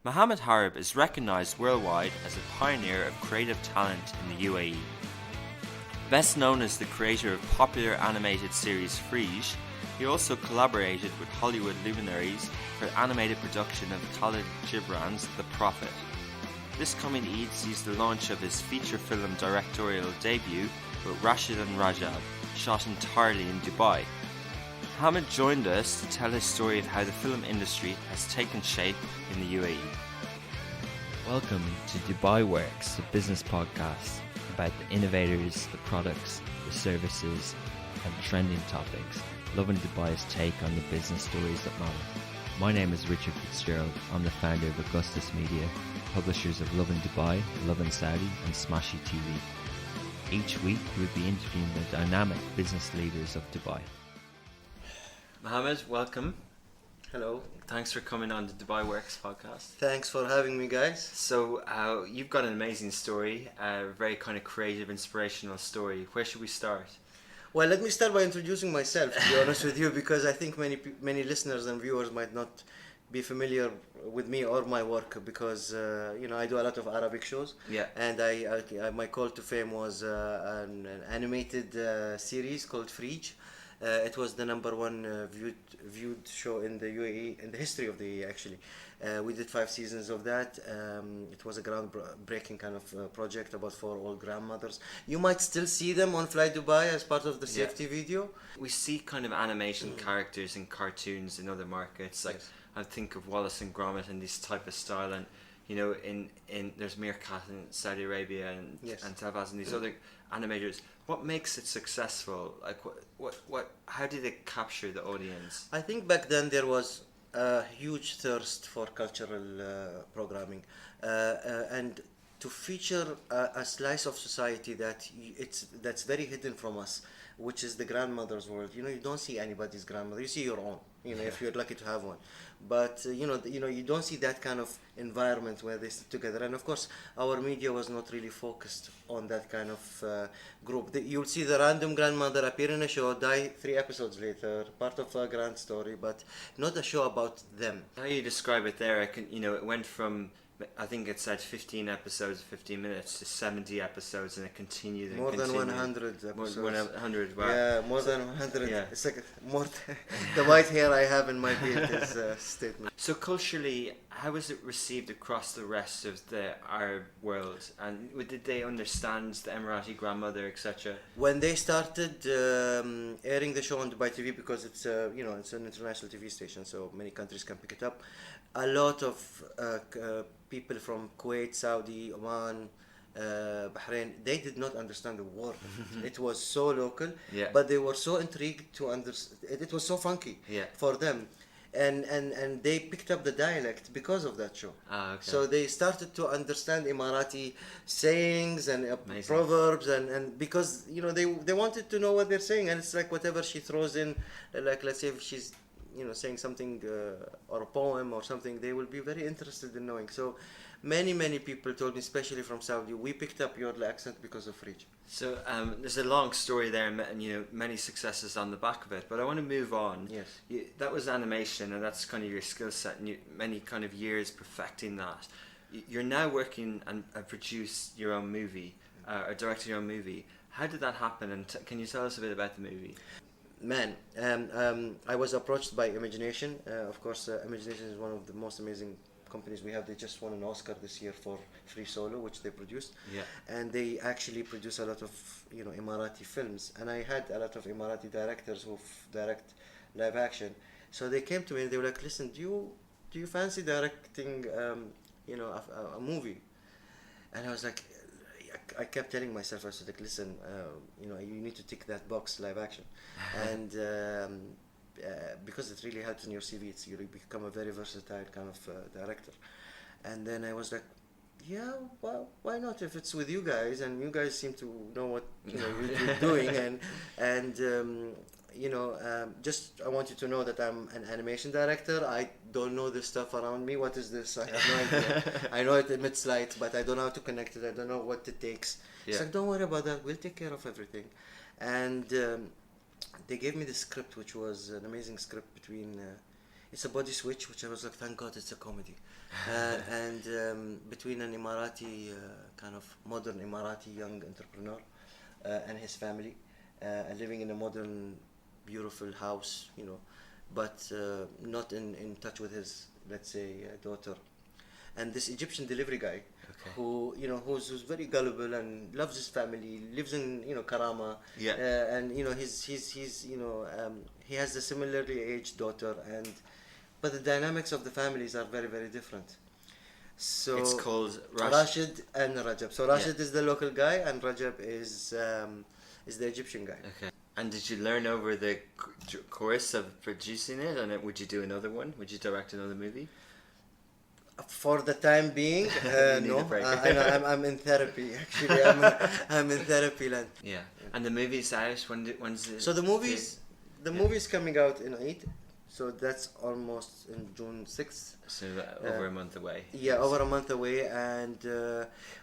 Mohammad Harib is recognised worldwide as a pioneer of creative talent in the UAE. Best known as the creator of popular animated series Freej, he also collaborated with Hollywood luminaries for the animated production of Khalid Gibran's The Prophet. This coming Eid sees the launch of his feature film directorial debut with Rashid and Rajab, shot entirely in Dubai. Mohammad joined us to tell his story of how the film industry has taken shape in the UAE. Welcome to Dubai Works, the business podcast about the innovators, the products, the services, and trending topics. Loving Dubai's take on the business stories that matter. My name is Richard Fitzgerald. I'm the founder of Augustus Media, publishers of Lovin Dubai, Lovin Saudi, and Smashy TV. Each week, we'll be interviewing the dynamic business leaders of Dubai. Mohammad, welcome. Hello. Thanks for coming on the Dubai Works podcast. Thanks for having me, guys. So, you've got an amazing story, a very kind of creative, inspirational story. Where should we start? Well, let me start by introducing myself, to be honest with you, because I think many listeners and viewers might not be familiar with me or my work, because I do a lot of Arabic shows. Yeah. And my call to fame was an animated series called Freej. It was the number one viewed show in the UAE, in the history of the UAE actually. We did 5 seasons of that. It was a groundbreaking kind of project about 4 old grandmothers. You might still see them on Fly Dubai as part of the safety video. We see kind of animation characters in cartoons in other markets. Like Yes. I think of Wallace and Gromit and this type of style, and in there's Meerkat in Saudi Arabia and Tavaz and these other animators. What makes it successful? Like what how did it capture the audience? I think back then there was a huge thirst for cultural programming and to feature a slice of society that's very hidden from us, which is the grandmother's world. You don't see anybody's grandmother. You see your own. If you're lucky to have one, but you don't see that kind of environment where they sit together. And of course, our media was not really focused on that kind of group. You'll see the random grandmother appear in a show, die 3 episodes later, part of a grand story, but not a show about them. How you describe it there? It went from, I think it said 15 episodes, 15 minutes to 70 episodes, and it continued. More than 100 episodes. More than 100. Wow. Yeah, more than 100. Yeah. It's like more. The white hair I have in my beard is a statement. So culturally, how was it received across the rest of the Arab world? And did they understand the Emirati grandmother, etc.? When they started airing the show on Dubai TV, because it's it's an international TV station, so many countries can pick it up. A lot of people from Kuwait, Saudi, Oman, Bahrain, they did not understand the word. It was so local, but they were so intrigued to understand. It was so funky for them, and they picked up the dialect because of that show. Ah, okay. So they started to understand Emirati sayings and proverbs, and because they wanted to know what they're saying, and it's like whatever she throws in, like let's say if she's saying something or a poem or something, they will be very interested in knowing. So many people told me, especially from Saudi, we picked up your accent because of Freej. So there's a long story there, and many successes on the back of it. But I want to move on. Yes. That was animation, and that's kind of your skill set, and many kind of years perfecting that. You're now working and produced your own movie, or directed your own movie. How did that happen? And can you tell us a bit about the movie? Man, I was approached by Imagination. Of course, Imagination is one of the most amazing companies we have. They just won an Oscar this year for Free Solo, which they produced. Yeah. And they actually produce a lot of Emirati films. And I had a lot of Emirati directors who direct live action. So they came to me and they were like, "Listen, do you fancy directing a movie?" And I was like, I kept telling myself, I said, like, listen, you need to tick that box, live action, and because it really helps in your CV. You become a very versatile kind of director. And then I was like, yeah, well, why not? If it's with you guys, and you guys seem to know what you're doing, and just I want you to know that I'm an animation director. I don't know this stuff around me. What is this? I have no idea. I know it emits light, but I don't know how to connect it. I don't know what it takes. It's like, don't worry about that. We'll take care of everything. And they gave me the script, which was an amazing script between it's a body switch, which I was like, thank God it's a comedy. And between an Emirati, kind of modern Emirati young entrepreneur and his family, and living in a modern, beautiful house, you know, but not in touch with his, let's say, daughter. And this Egyptian delivery guy, who, you know, who's very gullible and loves his family, lives in, you know, Karama, and, you know, he's you know, he has a similarly aged daughter, and but the dynamics of the families are very, very different. So It's called Rashid and Rajab. So Rashid is the local guy, and Rajab is the Egyptian guy. Okay. And did you learn over the course of producing it, and would you do another one? Would you direct another movie? For the time being, no. I'm in therapy. Actually, I'm in therapy land. Yeah. And the movie's out. When's it? So the movie's coming out in Eid. So that's almost in June 6th. So over a month away. Yeah, over a month away, and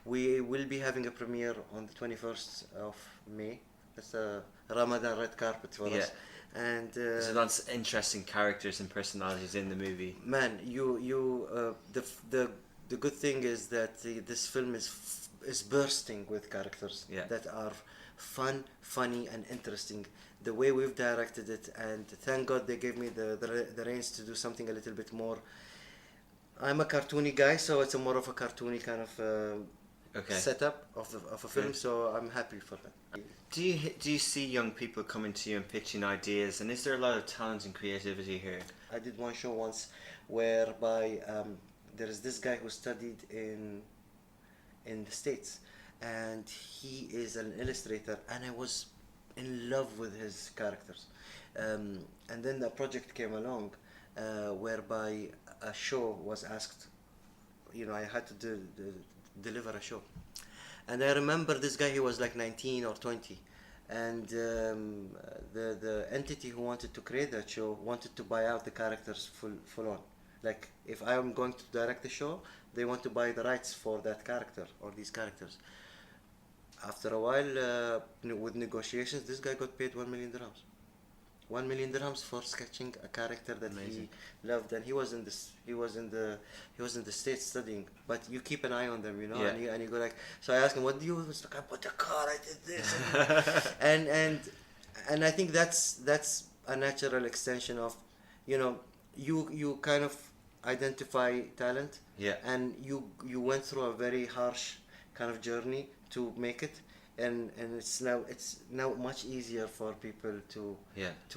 we will be having a premiere on the 21st of May. That's a Ramadan red carpet for us. And there's lots of interesting characters and personalities in the movie. Man, the good thing is that this film is bursting with characters that are fun, funny, and interesting. The way we've directed it, and thank God they gave me the reins to do something a little bit more. I'm a cartoony guy, so it's a more of a cartoony kind of setup of a film. So I'm happy for that. Do you see young people coming to you and pitching ideas, and is there a lot of talent and creativity here? I did one show once whereby there is this guy who studied in the States, and he is an illustrator, and I was in love with his characters. And then the project came along whereby a show was asked. You know, I had to deliver a show. And I remember this guy, he was like 19 or 20. And the entity who wanted to create that show wanted to buy out the characters full on. Like, if I'm going to direct the show, they want to buy the rights for that character or these characters. After a while, with negotiations, this guy got paid 1 million dirhams. 1 million dirhams for sketching a character that he loved, and he was in the States studying. But you keep an eye on them, you know, and you go like. So I asked him, "What do you?" He was like, "I bought a car. I did this," and I think that's a natural extension of, you know, you kind of identify talent, and you went through a very harsh kind of journey to make it, and it's now much easier for people to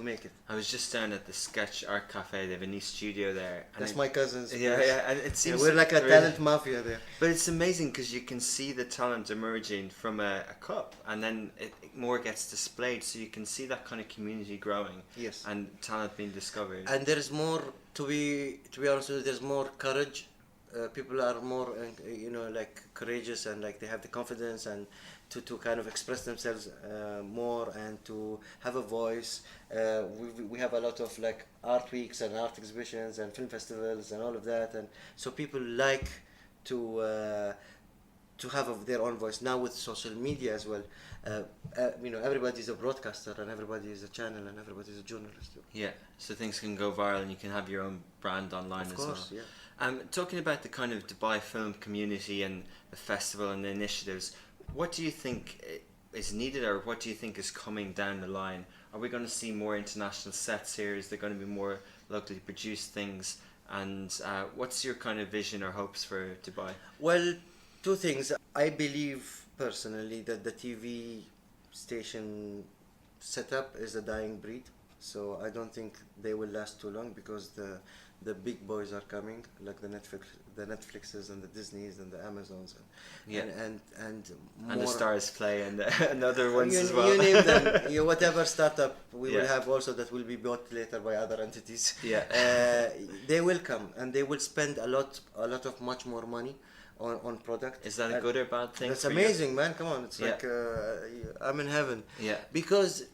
make it. I was just down at the Sketch Art Cafe. They have a new studio there. And that's my cousin's. And it seems we're like a talent mafia there. But it's amazing because you can see the talent emerging from a cup, and then it more gets displayed, so you can see that kind of community growing. Yes. And talent being discovered. And there is more to be honest with you. There's more courage. People are more, you know, like courageous, and like they have the confidence and to kind of express themselves more and to have a voice. We have a lot of like art weeks and art exhibitions and film festivals and all of that, and so people like to have their own voice now with social media as well. You know, everybody's a broadcaster and everybody is a channel and everybody's a journalist. Yeah, so things can go viral and you can have your own brand online as well. Of course, yeah. Talking about the kind of Dubai film community and the festival and the initiatives, what do you think is needed, or what do you think is coming down the line? Are we going to see more international sets here? Is there going to be more locally produced things? And what's your kind of vision or hopes for Dubai? Well, two things. I believe personally that the TV station setup is a dying breed. So I don't think they will last too long, because the big boys are coming, like the Netflixes and the Disneys and the Amazons, and the Stars Play and other ones as well. You name them. Whatever startup we will have also that will be bought later by other entities. They will come and they will spend a lot of much more money on product. Is that a good or bad thing? That's amazing, man. Come on, it's like I'm in heaven. Because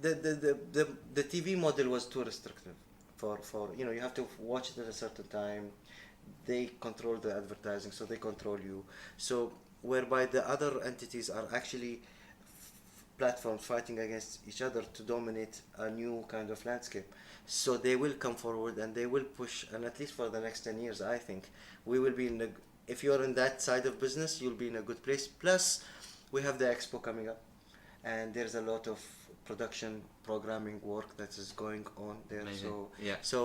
the TV model was too restrictive. For you know, you have to watch it at a certain time. They control the advertising, so they control you. So whereby the other entities are actually platforms fighting against each other to dominate a new kind of landscape. So they will come forward and they will push, and at least for the next 10 years, I think we will be in the, if you're in that side of business, you'll be in a good place. Plus, we have the expo coming up, and there's a lot of production programming work that is going on there. Amazing. So Yeah. so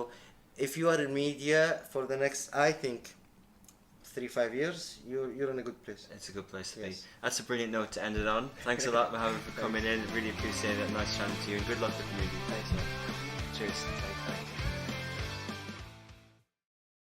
if you are in media for the next, I think, 3-5 years, you're in a good place. It's a good place to Yes. be. That's a brilliant note to end it on. Thanks a lot, Mohammad, for coming in. Really appreciate it. Nice chatting to you, and good luck with the movie. Thanks, man. Cheers. Thanks.